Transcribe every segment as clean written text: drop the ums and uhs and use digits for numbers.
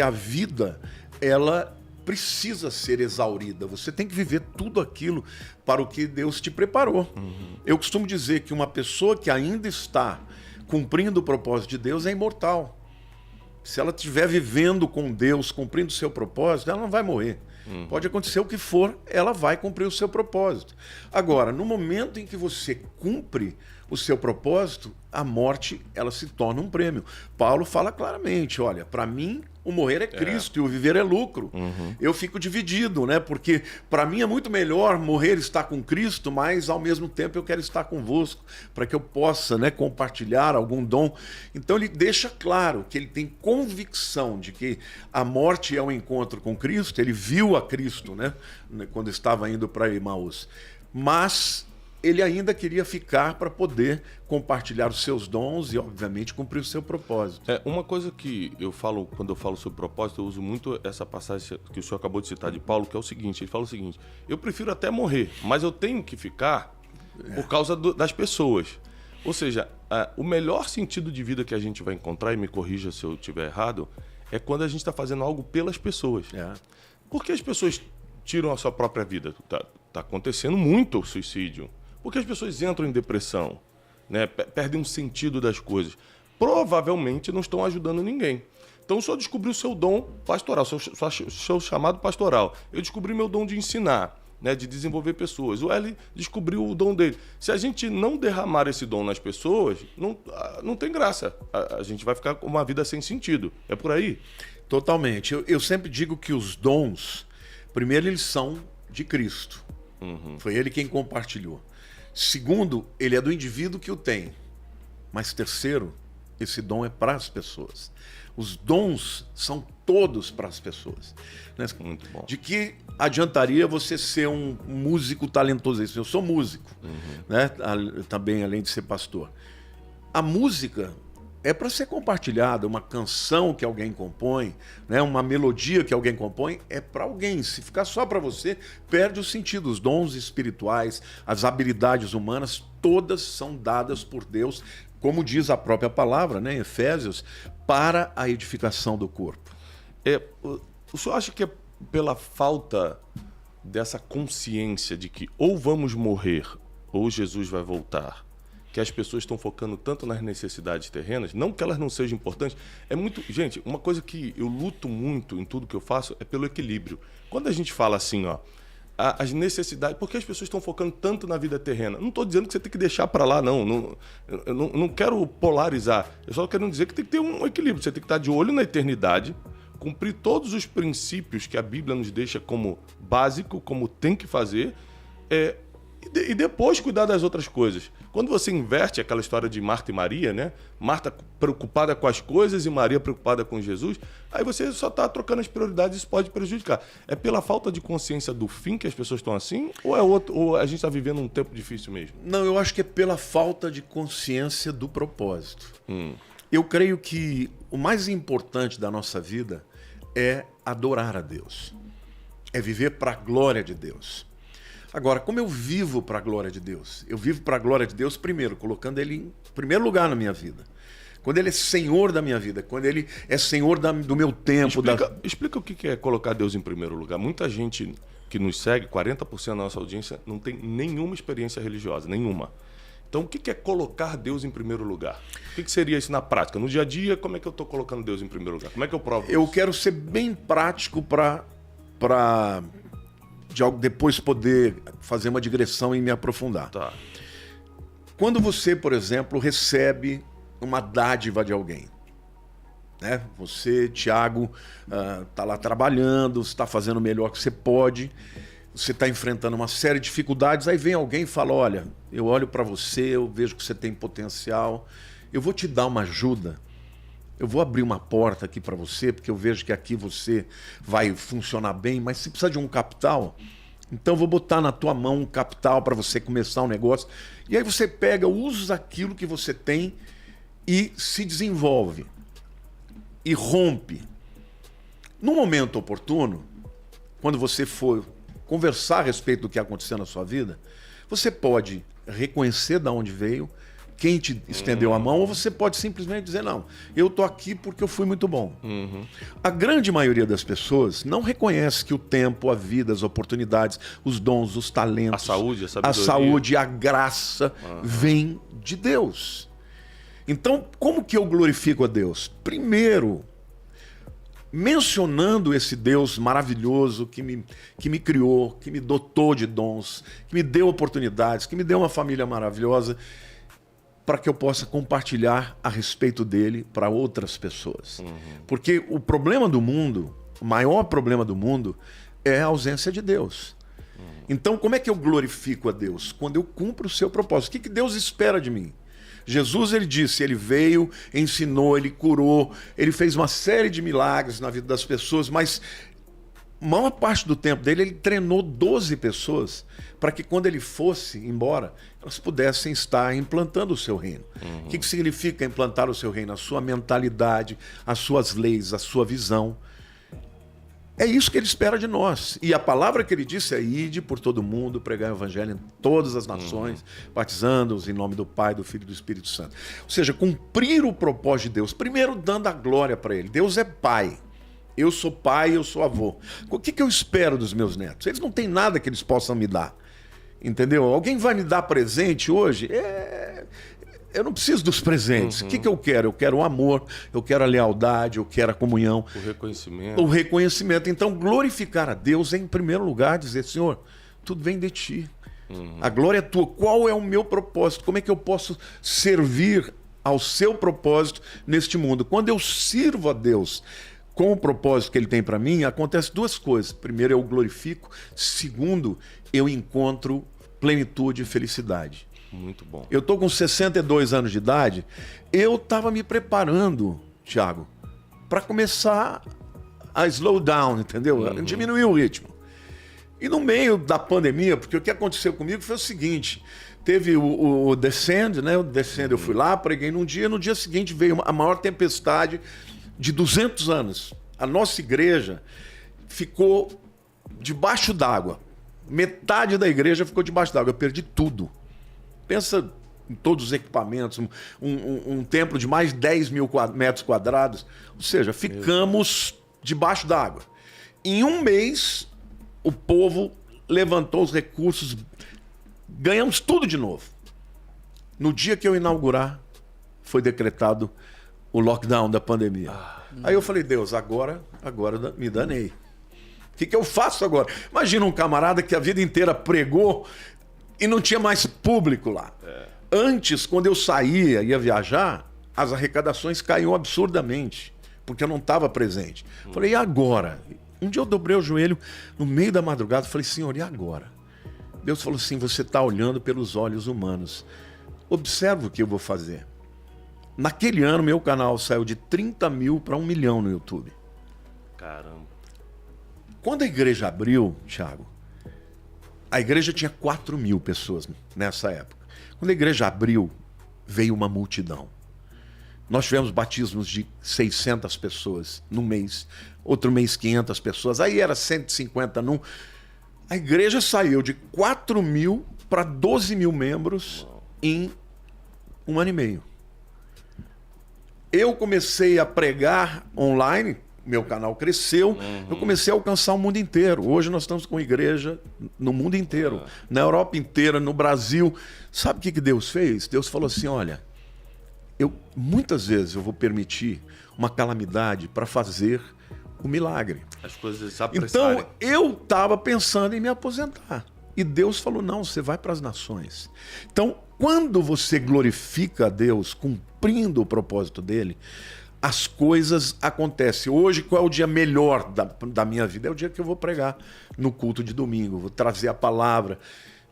A vida, ela precisa ser exaurida. Você tem que viver tudo aquilo para o que Deus te preparou. Eu costumo dizer que uma pessoa que ainda está cumprindo o propósito de Deus é imortal. Se ela estiver vivendo com Deus, cumprindo o seu propósito, ela não vai morrer. Pode acontecer o que for, ela vai cumprir o seu propósito. Agora, no momento em que você cumpre o seu propósito, a morte, ela se torna um prêmio. Paulo fala claramente, olha, para mim o morrer é Cristo e o viver é lucro. Eu fico dividido, né? Porque para mim é muito melhor morrer e estar com Cristo, mas ao mesmo tempo eu quero estar convosco, para que eu possa, né, compartilhar algum dom. Então ele deixa claro que ele tem convicção de que a morte é um encontro com Cristo, ele viu a Cristo, né, quando estava indo para Emaús. Mas ele ainda queria ficar para poder compartilhar os seus dons e, obviamente, cumprir o seu propósito. Uma coisa que eu falo, quando eu falo sobre propósito, eu uso muito essa passagem que o senhor acabou de citar de Paulo, que é o seguinte, ele fala o seguinte, eu prefiro até morrer, mas eu tenho que ficar por causa das pessoas. Ou seja, o melhor sentido de vida que a gente vai encontrar, e me corrija se eu estiver errado, é quando a gente está fazendo algo pelas pessoas. Por que as pessoas tiram a sua própria vida? Tá acontecendo muito suicídio. Porque as pessoas entram em depressão, né? Perdem um sentido das coisas. Provavelmente não estão ajudando ninguém. Então o senhor descobriu o seu dom pastoral, seu chamado pastoral. Eu descobri meu dom de ensinar, né? De desenvolver pessoas. O Eli descobriu o dom dele. Se a gente não derramar esse dom nas pessoas, não tem graça. A gente vai ficar com uma vida sem sentido. É por aí? Totalmente. Eu sempre digo que os dons, primeiro, eles são de Cristo. Foi ele quem compartilhou. Segundo, ele é do indivíduo que o tem. Mas terceiro, esse dom é para as pessoas. Os dons são todos para as pessoas. Né? Muito bom. De que adiantaria você ser um músico talentoso? Eu sou músico, né? Também, além de ser pastor. A música é para ser compartilhada, uma canção que alguém compõe, né? Uma melodia que alguém compõe, é para alguém. Se ficar só para você, perde o sentido. Os dons espirituais, as habilidades humanas, todas são dadas por Deus, como diz a própria palavra, né, em Efésios, para a edificação do corpo. O senhor acha que é pela falta dessa consciência de que ou vamos morrer ou Jesus vai voltar, que as pessoas estão focando tanto nas necessidades terrenas, não que elas não sejam importantes, gente, uma coisa que eu luto muito em tudo que eu faço é pelo equilíbrio. Quando a gente fala assim, as necessidades, porque as pessoas estão focando tanto na vida terrena? Não estou dizendo que você tem que deixar para lá, não. Eu não quero polarizar, eu só quero dizer que tem que ter um equilíbrio, você tem que estar de olho na eternidade, cumprir todos os princípios que a Bíblia nos deixa como básico, como tem que fazer, e depois cuidar das outras coisas. Quando você inverte aquela história de Marta e Maria, né? Marta preocupada com as coisas e Maria preocupada com Jesus, aí você só está trocando as prioridades e isso pode prejudicar. É pela falta de consciência do fim que as pessoas estão assim? Ou a gente está vivendo um tempo difícil mesmo? Não, eu acho que é pela falta de consciência do propósito. Eu creio que o mais importante da nossa vida é adorar a Deus. É viver para a glória de Deus. Agora, como eu vivo para a glória de Deus? Eu vivo para a glória de Deus primeiro, colocando Ele em primeiro lugar na minha vida. Quando Ele é Senhor da minha vida, quando Ele é Senhor do meu tempo. Explica o que é colocar Deus em primeiro lugar. Muita gente que nos segue, 40% da nossa audiência, não tem nenhuma experiência religiosa, nenhuma. Então, o que é colocar Deus em primeiro lugar? O que seria isso na prática? No dia a dia, como é que eu estou colocando Deus em primeiro lugar? Como é que eu provo Eu isso? quero ser bem prático para depois poder fazer uma digressão e me aprofundar. Tá. Quando você, por exemplo, recebe uma dádiva de alguém, né? Você, Tiago, está lá trabalhando, está fazendo o melhor que você pode, você está enfrentando uma série de dificuldades, aí vem alguém e fala, olha, eu olho para você, eu vejo que você tem potencial, eu vou te dar uma ajuda. Eu vou abrir uma porta aqui para você, porque eu vejo que aqui você vai funcionar bem, mas se precisa de um capital, então eu vou botar na tua mão um capital para você começar um negócio. E aí você pega, usa aquilo que você tem e se desenvolve. E rompe. No momento oportuno, quando você for conversar a respeito do que aconteceu na sua vida, você pode reconhecer de onde veio, quem te estendeu a mão, ou você pode simplesmente dizer, não, eu tô aqui porque eu fui muito bom. A grande maioria das pessoas não reconhece que o tempo, a vida, as oportunidades, os dons, os talentos, a saúde, a graça vem de Deus. Então, como que eu glorifico a Deus? Primeiro, mencionando esse Deus maravilhoso que me criou, que me dotou de dons, que me deu oportunidades, que me deu uma família maravilhosa, para que eu possa compartilhar a respeito dele para outras pessoas. Porque o problema do mundo, o maior problema do mundo, é a ausência de Deus. Então, como é que eu glorifico a Deus? Quando eu cumpro o seu propósito. O que Deus espera de mim? Jesus, ele disse, ele veio, ensinou, ele curou, ele fez uma série de milagres na vida das pessoas, mas a maior parte do tempo dele, ele treinou 12 pessoas para que quando ele fosse embora, elas pudessem estar implantando o seu reino. O que significa implantar o seu reino? A sua mentalidade, as suas leis, a sua visão. É isso que ele espera de nós. E a palavra que ele disse é: ide por todo mundo, pregar o evangelho em todas as nações, batizando-os em nome do Pai, do Filho e do Espírito Santo. Ou seja, cumprir o propósito de Deus, primeiro dando a glória para ele. Deus é pai. Eu sou pai, eu sou avô. O que eu espero dos meus netos? Eles não têm nada que eles possam me dar. Entendeu? Alguém vai me dar presente hoje? Eu não preciso dos presentes. O que eu quero? Eu quero o amor, eu quero a lealdade, eu quero a comunhão. O reconhecimento. O reconhecimento. Então, glorificar a Deus é, em primeiro lugar, dizer: Senhor, tudo vem de Ti. A glória é Tua. Qual é o meu propósito? Como é que eu posso servir ao Seu propósito neste mundo? Quando eu sirvo a Deus com o propósito que Ele tem para mim, acontece duas coisas. Primeiro, eu o glorifico. Segundo, eu encontro plenitude e felicidade. Muito bom. Eu estou com 62 anos de idade, eu estava me preparando, Thiago, para começar a slow down, entendeu? Diminuir o ritmo. E no meio da pandemia, porque o que aconteceu comigo foi o seguinte: teve o Descend, né? O Descend, eu fui lá, preguei num dia, no dia seguinte veio a maior tempestade de 200 anos. A nossa igreja ficou debaixo d'água. Metade da igreja ficou debaixo d'água. Eu perdi tudo. Pensa em todos os equipamentos, um templo de mais de 10 mil metros quadrados. Ou seja, ficamos debaixo d'água. Em um mês, o povo levantou os recursos, ganhamos tudo de novo. No dia que eu inaugurar, foi decretado o lockdown da pandemia. Aí eu falei: Deus, agora me danei. O que eu faço agora? Imagina um camarada que a vida inteira pregou e não tinha mais público lá. Antes, quando eu saía, ia viajar, as arrecadações caíam absurdamente, porque eu não estava presente. Falei: e agora? Um dia eu dobrei o joelho no meio da madrugada e falei: Senhor, e agora? Deus falou assim: você está olhando pelos olhos humanos. Observa o que eu vou fazer. Naquele ano, meu canal saiu de 30 mil para 1 milhão no YouTube. Caramba. Quando a igreja abriu, Thiago, a igreja tinha 4 mil pessoas nessa época. Quando a igreja abriu, veio uma multidão. Nós tivemos batismos de 600 pessoas num mês, outro mês 500 pessoas, aí era 150 num. A igreja saiu de 4 mil para 12 mil membros em 1 ano e meio. Eu comecei a pregar online, meu canal cresceu, eu comecei a alcançar o mundo inteiro. Hoje nós estamos com igreja no mundo inteiro, na Europa inteira, no Brasil. Sabe o que Deus fez? Deus falou assim: olha, muitas vezes eu vou permitir uma calamidade para fazer o milagre. As coisas se apressarem. Então eu estava pensando em me aposentar. E Deus falou: não, você vai para as nações. Então, quando você glorifica a Deus, cumprindo o propósito dele, as coisas acontecem. Hoje, qual é o dia melhor da minha vida? É o dia que eu vou pregar no culto de domingo, vou trazer a palavra.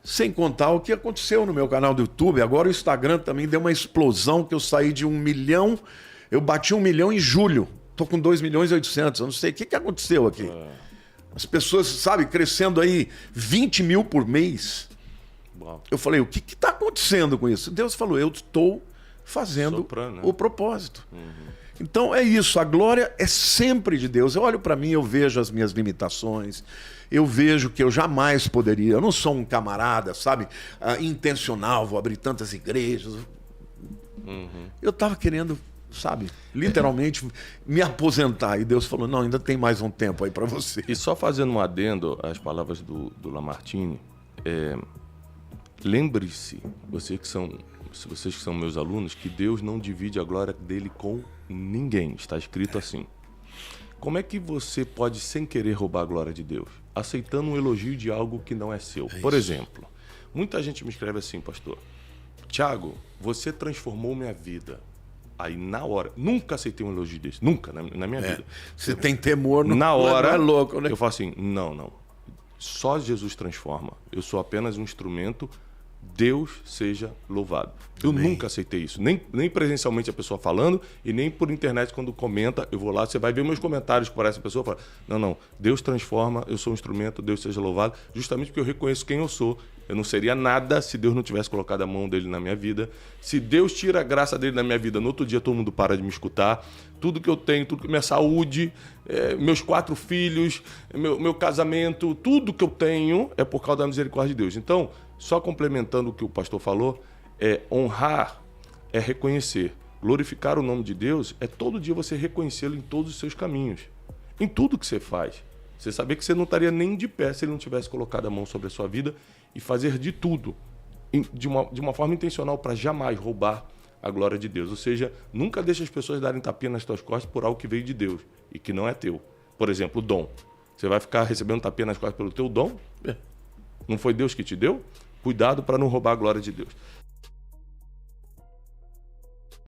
Sem contar o que aconteceu no meu canal do YouTube. Agora o Instagram também deu uma explosão, que eu saí de 1 milhão, eu bati 1 milhão em julho. Estou com 2 milhões e 800, eu não sei o que aconteceu aqui. As pessoas, sabe, crescendo aí 20 mil por mês. Eu falei: o que está acontecendo com isso? Deus falou: eu estou fazendo o propósito. Então é isso, a glória é sempre de Deus. Eu olho para mim, eu vejo as minhas limitações, eu vejo que eu jamais poderia, eu não sou um camarada, sabe, intencional, vou abrir tantas igrejas. Eu estava querendo, sabe, literalmente me aposentar. E Deus falou, não, ainda tem mais um tempo aí para você. E só fazendo um adendo às palavras do Lamartine, lembre-se, vocês que são meus alunos, que Deus não divide a glória dele com ninguém. Está escrito assim. Como é que você pode, sem querer, roubar a glória de Deus? Aceitando um elogio de algo que não é seu. Por exemplo, muita gente me escreve assim, pastor, Tiago, você transformou minha vida. Aí, na hora, nunca aceitei um elogio desse, nunca, na minha vida. Você tem temor, na hora, não é louco, né? Eu falo assim, não. Só Jesus transforma. Eu sou apenas um instrumento. Deus seja louvado. Eu nunca aceitei isso. Nem presencialmente a pessoa falando e nem por internet quando comenta. Eu vou lá, você vai ver meus comentários por essa pessoa. Fala, não. Deus transforma, eu sou um instrumento, Deus seja louvado. Justamente porque eu reconheço quem eu sou. Eu não seria nada se Deus não tivesse colocado a mão dele na minha vida. Se Deus tira a graça dele na minha vida, no outro dia todo mundo para de me escutar. Tudo que eu tenho, minha saúde, meus 4 filhos, meu casamento, tudo que eu tenho é por causa da misericórdia de Deus. Então, só complementando o que o pastor falou, honrar é reconhecer. Glorificar o nome de Deus é todo dia você reconhecê-lo em todos os seus caminhos. Em tudo que você faz. Você saber que você não estaria nem de pé se ele não tivesse colocado a mão sobre a sua vida e fazer de tudo, de uma forma intencional, para jamais roubar a glória de Deus. Ou seja, nunca deixe as pessoas darem tapinha nas tuas costas por algo que veio de Deus e que não é teu. Por exemplo, o dom. Você vai ficar recebendo tapinha nas costas pelo teu dom? Não foi Deus que te deu? Cuidado para não roubar a glória de Deus.